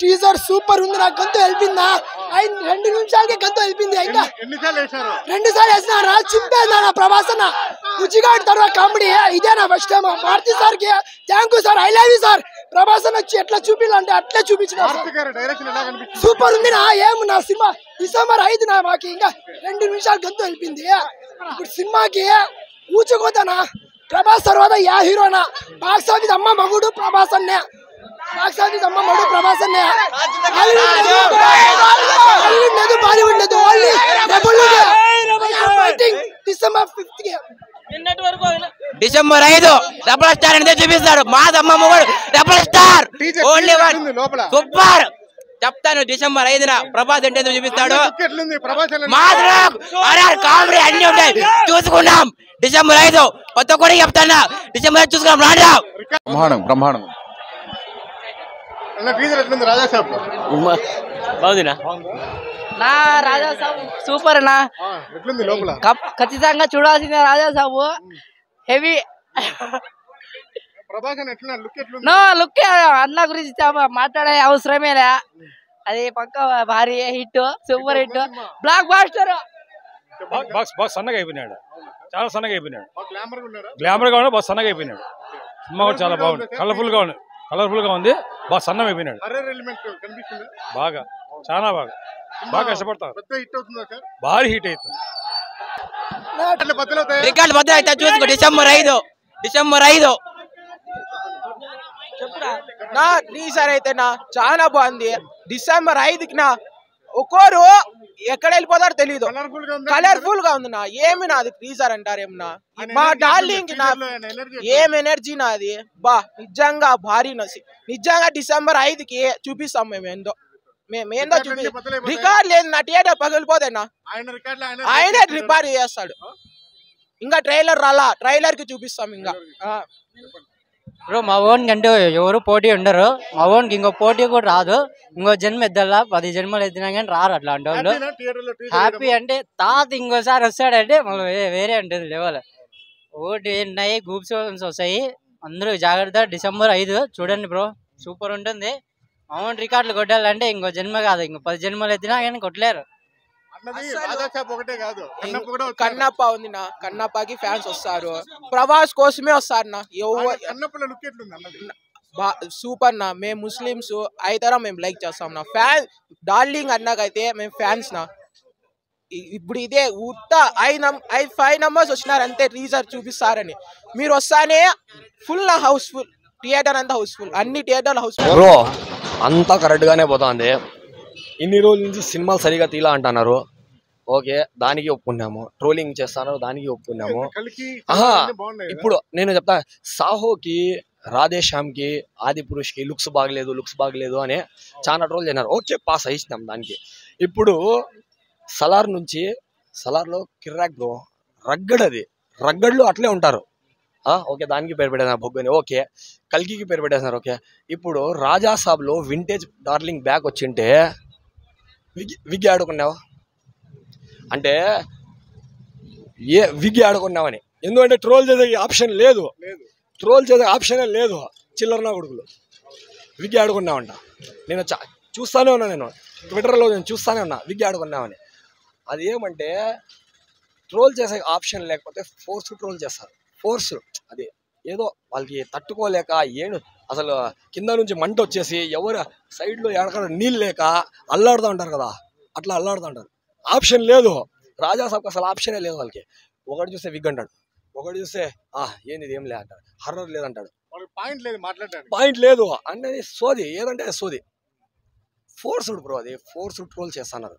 Teaser super ఉంది. నాకు గంతు వెళ్ళిందా 2 నిమిషాలకే గంతు వెళ్ళింది. ఇంకా 2 సార్లు వేసినారా చింపేదా నా ప్రభాస్ అన్న ఉచిగాడి తర్వాత కామెడీ ఇదే నా ఫస్ట్ టైం. మారుతి సార్ కి thank you sir, I love you sir. Prabhas అన్న వచ్చి ఎట్లా చూపించాలంటే అట్లే చూపించిన సూపర్ ఉంది నా. ఏం నా సినిమా డిసెంబర్ 5 నా మాకు ఇంకా 2 నిమిషాలు గంతు వెళ్ళింది. ఇప్పుడు సినిమాకి ఊచుకోతానా ప్రభాస్ తర్వాత యా హీరోనా బాక్స్ ఆఫీస్ అమ్మ మగుడు ప్రభాస్ అన్నే. బాక్స్ ఆఫీస్ అమ్మ మగుడు ప్రభాస్ అన్నే. బాలీవుడ్ లేదు ఓన్లీ డిసెంబర్ 5 కి డిసెంబర్ 5 డబుల్ స్టార్ అనేది చూపిస్తాడు. మాదమ్మ మొగుడు double star only one super. చెప్తాను డిసెంబర్ 5న ప్రభాస్ అంటే చూపిస్తాడు. కామెడీ అన్ని ఉంటాయి చూసుకున్నాం. డిసెంబర్ 5 కొత్త కూడా చెప్తాను. డిసెంబర్ 5 చూసుకున్నాం. రాడా బ్రహ్మాండం బాగుందినా నా రాజా సాబ్ సూపర్ అన్నా. ఖచ్చితంగా చూడాల్సిందే రాజా సాబు. హెవీ లుక్ అన్న గురించి మాట్లాడే అవసరమేలే. అది పక్క భారీ hit, super hit, blockbuster. బాగా సన్నగా అయిపోయినాడు, చాలా సన్నగా అయిపోయినాడు. గ్లామర్ గా ఉన్నాడు, బాగా సన్నగా అయిపోయినాడు. సినిమా కూడా చాలా బాగుంది, కలర్ఫుల్ గా ఉంది. బాగా సన్నం అయిపోయినాడు. బాగా చాలా బాగా కష్టపడతారు. భారీ హిట్ అవుతుంది. రికార్డు బద్దలు అయితే చూసుకో. డిసెంబర్ 5 నా టీజర్ అయితే నా చాలా బాగుంది. డిసెంబర్ 5కి నా ఒక్కోరు ఎక్కడ వెళ్ళిపోతారో తెలియదు. కలర్ఫుల్ గా ఉంది నా. ఏమి నాది టీజర్ అంటారేమన్నా మా డార్లింగ్ నా ఏం ఎనర్జీ నాది. బా నిజంగా భారీ నసి. నిజంగా డిసెంబర్ 5కి చూపిస్తాం మేమేందో చూపి. రికార్డ్ లేదు నా. థియేటర్ పగిలిపోతాయినా. ఆయనే రికార్డ్ చేస్తాడు. ఇంకా ట్రైలర్ రాలా, ట్రైలర్ కి చూపిస్తాం. ఇంకా బ్రో మా ఓన్ కంటే ఎవరు పోటీ ఉండరు. మా ఓన్కి ఇంకో పోటీ కూడా రాదు. ఇంకో జన్మ ఎద్దల్లా 10 జన్మలు ఎత్తినా కానీ రారు అట్లాంటి వాళ్ళు. హ్యాపీ అంటే తాత ఇంకోసారి వస్తాడంటే మళ్ళీ వేరే ఉంటుంది లెవెల్. ఒకటి ఉన్నాయి గ్రూప్స్ వస్తాయి. అందరూ జాగ్రత్త. డిసెంబర్ 5 చూడండి బ్రో, సూపర్ ఉంటుంది. మా ఓన్ రికార్డులు కొట్టాలంటే ఇంకో జన్మ కాదు, ఇంకో 10 జన్మలు ఎత్తినా కానీ కొట్టలేరు. కన్నప్ప ఉంది నా. కన్నప్పకి ఫ్యాన్స్ వస్తారు. ప్రభాస్ కోసమే వస్తారు నా. సూపర్ నా. మేము ముస్లిమ్స్ అయితారా మేము లైక్ చేస్తాం నా. ఫ్యాన్ డార్లింగ్ అన్నకైతే మేము ఫ్యాన్స్ నా. ఇప్పుడు ఇదే ఉత్తా 5 నంబర్స్ వచ్చినారు అంతే టీజర్ చూపిస్తారని. మీరు వస్తానే ఫుల్ నా హౌస్ఫుల్. థియేటర్ అంతా హౌస్ఫుల్, అన్ని థియేటర్లు హౌస్ఫుల్. బ్రో అంతా కరెక్ట్ గానే పోతుంది. ఇన్ని రోజుల నుంచి సినిమాలు సరిగా తీలా అంటున్నారు. ఓకే, దానికి ఒప్పుకున్నాము. ట్రోలింగ్ చేస్తాను, దానికి ఒప్పుకున్నాము. ఇప్పుడు నేను చెప్తా, సాహోకి, రాధేశ్యామ్కి, ఆది పురుష్కి లుక్స్ బాగలేదు అని చాలా ట్రోల్ చేసినారు. ఓకే, పాస్ అయిస్తున్నాం దానికి. ఇప్పుడు సలార్లో కిర్రాక్ బ్రో, రగ్గడ్లు అట్లే ఉంటారు. ఓకే, దానికి పేరు పెట్టేసారు బొగ్గని. ఓకే, కల్కికి పేరు పెట్టేసినారు. ఓకే, ఇప్పుడు రాజాసాబ్లో వింటేజ్ డార్లింగ్ బ్యాక్ వచ్చింటే విగ్గి ఆడుకున్నావా అంటే విగ్గి ఆడుకున్నావని. ఎందుకంటే ట్రోల్ చేసే ఆప్షన్ లేదు, చిల్లర నా కొడుకులు. విగ్గి ఆడుకున్నావంట. నేను చూస్తానే ఉన్నా, నేను ట్విట్టర్లో చూస్తానే ఉన్నా విగ్గి ఆడుకున్నామని. అది ఏమంటే ట్రోల్ చేసే ఆప్షన్ లేకపోతే ట్రోల్ చేస్తారు. అది ఏదో వాళ్ళకి తట్టుకోలేక అసలు కింద నుంచి మంట వచ్చేసి ఎవరు సైడ్లో ఎడకడ నీళ్ళు లేక అల్లాడుతూ ఉంటారు కదా, అట్లా అల్లాడుతూ ఉంటారు. ఆప్షన్ లేదు. రాజాసాబ్కి అసలు ఆప్షనే లేదు వాళ్ళకి. ఒకటి చూస్తే విగ్ అంటాడు, ఒకటి చూస్తే ఏంది ఏం లే అంటాడు, హర్రర్ లేదంటాడు, పాయింట్ లేదు అనేది సోది. ఏదంటే సోది. ఫోర్స్డ్ బ్రో, అది ఫోర్స్డ్ ట్రోల్ చేస్తున్నారు.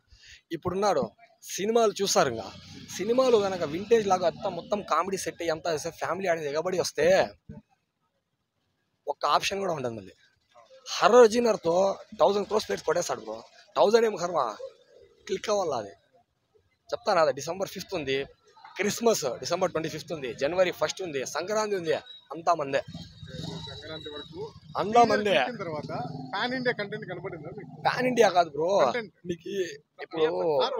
ఇప్పుడున్నాడు సినిమాలు చూస్తారు. ఇంకా సినిమాలు కనుక వింటేజ్ లాగా అంతా మొత్తం కామెడీ సెట్ అయ్యి అంతా ఫ్యామిలీ ఆడేది ఎగబడి వస్తే ఒక్క ఆప్షన్ కూడా ఉండదు. మళ్ళీ హర్రర్ జీనర్తో 1000 crores ప్లేట్స్ కొట్టేస్తాడు బ్రో. 1000 ఏం కర్మ, క్లిక్ అవ్వాలి. అది చెప్తాను. అది December 5th ఉంది, క్రిస్మస్ December 25th ఉంది, January 1st ఉంది, సంక్రాంతి ఉంది. అంతా మందే. పాన్ ఇండియా కాదు బ్రో. మీకు ఇప్పుడు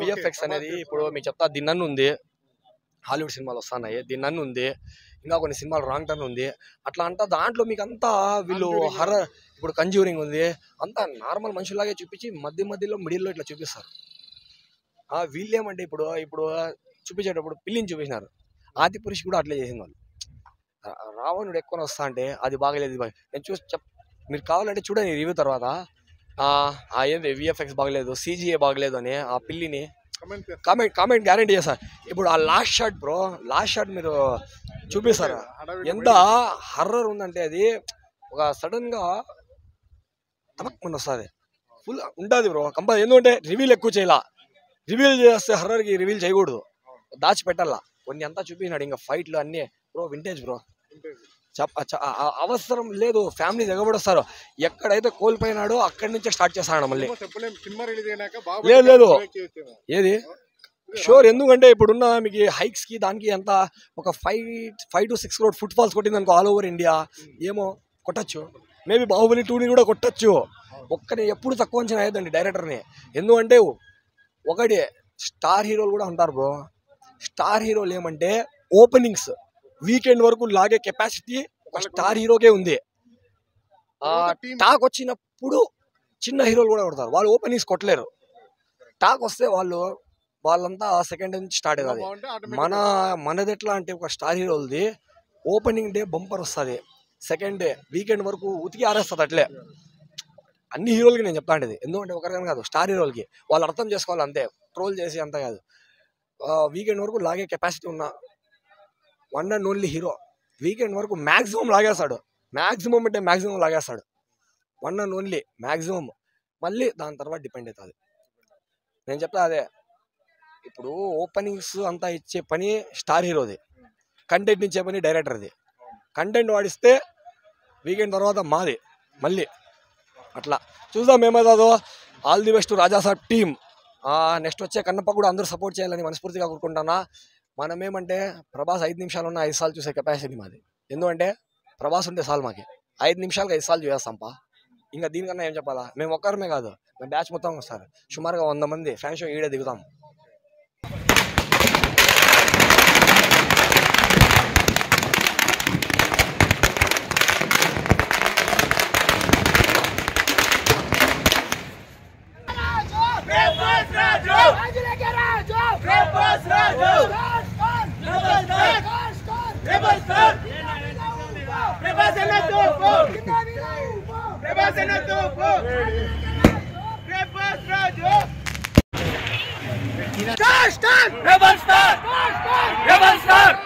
విఎఫ్ఎక్స్ అనేది ఇప్పుడు మీకు చెప్తా, ది నన్ను ఉంది, హాలీవుడ్ సినిమాలు వస్తున్నాయి. ది నన్ను ఉంది, ఇంకా కొన్ని సినిమాలు రాంగ్ టర్న్ ఉంది. అట్లా అంతా దాంట్లో మీకు అంతా వీళ్ళు హర్రర్, ఇప్పుడు కంజ్యూరింగ్ ఉంది, అంతా నార్మల్ మనుషులాగే చూపించి మధ్యలో మిడిల్లో ఇట్లా చూపిస్తారు. వీళ్ళేమంటే ఇప్పుడు చూపించేటప్పుడు పిల్లిని చూపించినారు, ఆదిపురుషి కూడా అట్లే చేసింది వాళ్ళు. రావణుడు ఎక్కువ వస్తా అంటే అది బాగలేదు, నేను చూసి మీరు కావాలంటే చూడండి రివ్యూ తర్వాత. ఏంది విఎఫ్ఎక్స్ బాగలేదు, CGA బాగలేదు అని ఆ పిల్లిని కామెంట్ గ్యారంటీ చేస్తారు. ఇప్పుడు ఆ లాస్ట్ షాట్ మీరు చూపిస్తారు, ఎంత హర్రర్ ఉందంటే అది ఒక సడన్ గా తమక్కుని వస్తుంది, ఫుల్ ఉంటుంది బ్రో కంపల్సరీ. ఎందుకంటే రివీల్ ఎక్కువ చేయాల, రివీల్ చేస్తే హర్రర్కి రివీల్ చేయకూడదు, దాచిపెట్టాల. కొన్ని అంతా చూపించినాడు, ఇంకా ఫైట్లు అన్నీ బ్రో వింటేజ్ బ్రో, అవసరం లేదు. ఫ్యామిలీ ఎగబడొస్తారు, ఎక్కడైతే కోల్పోయినాడో అక్కడి నుంచే స్టార్ట్ చేస్తాడు మళ్ళీ. లేదు ఏది షూర్, ఎందుకంటే ఇప్పుడున్న మీకు హైక్స్ కి దానికి ఎంత ఒక 5 to 6 crore ఫుట్ ఫాల్స్ కొట్టింది అనుకో ఆల్ ఓవర్ ఇండియా, ఏమో కొట్టచ్చు. మేబీ బాహుబలి 2ని కూడా కొట్టచ్చు. ఒక్కని ఎప్పుడు తక్కువ అంచనా అయ్యదండి డైరెక్టర్ని. ఎందుకంటే ఒకటి స్టార్ హీరోలు కూడా ఉంటారు బ్రో. స్టార్ హీరోలు ఏమంటే ఓపెనింగ్స్ వీకెండ్ వరకు లాగే కెపాసిటీ ఒక స్టార్ హీరోకే ఉంది. టాక్ వచ్చినప్పుడు చిన్న హీరోలు కూడా కొడతారు, వాళ్ళు ఓపెనింగ్స్ కొట్టలేరు. టాక్ వస్తే వాళ్ళంతా సెకండ్ డే నుంచి స్టార్ట్ అవుతుంది. మనది ఎట్లా అంటే ఒక స్టార్ హీరోలది ఓపెనింగ్ డే బంపర్ వస్తుంది, సెకండ్ డే వీకెండ్ వరకు ఉతికి ఆరేస్తుంది. అట్లే అన్ని హీరోలకి నేను చెప్తా ఉండేది, ఎందుకంటే ఒకరికైనా కాదు, స్టార్ హీరోలకి వాళ్ళు అర్థం చేసుకోవాలి అంతే, ట్రోల్ చేసి అంత కాదు. వీకెండ్ వరకు లాగే కెపాసిటీ ఉన్న one and only hero weekend వరకు మ్యాక్సిమం లాగేస్తాడు. మ్యాక్సిమం అంటే మ్యాక్సిమం లాగేస్తాడు, వన్ అండ్ ఓన్లీ మ్యాక్సిమం. మళ్ళీ దాని తర్వాత డిపెండ్ అవుతుంది. నేను చెప్తా అదే, ఇప్పుడు ఓపెనింగ్స్ అంతా ఇచ్చే పని స్టార్ హీరోది, కంటెంట్ ఇచ్చే పని డైరెక్టర్ది. కంటెంట్ వాడిస్తే వీకెండ్ తర్వాత మాది మళ్ళీ. అట్లా చూద్దాం ఏమవుతుందో. All the best Raja Saab team. Next వచ్చే కన్నప్ప కూడా అందరూ సపోర్ట్ చేయాలని మనస్ఫూర్తిగా కోరుకుంటున్నా. మనమేమంటే ప్రభాస్ 5 నిమిషాలు ఉన్న 5 సార్లు చూసే కెపాసిటీ మాది. ఎందుకంటే ప్రభాస్ ఉంటే చాలు మాకి, 5 నిమిషాలకి 5 సార్లు చూసేస్తాంపా. ఇంకా దీనికన్నా ఏం చెప్పాలా, మేము ఒక్కరమే కాదు, మేము బ్యాచ్ మొత్తం వస్తారు, సుమారుగా 100 మంది ఫ్యాన్ షో ఈడే దిగుతాం. Rebel Star!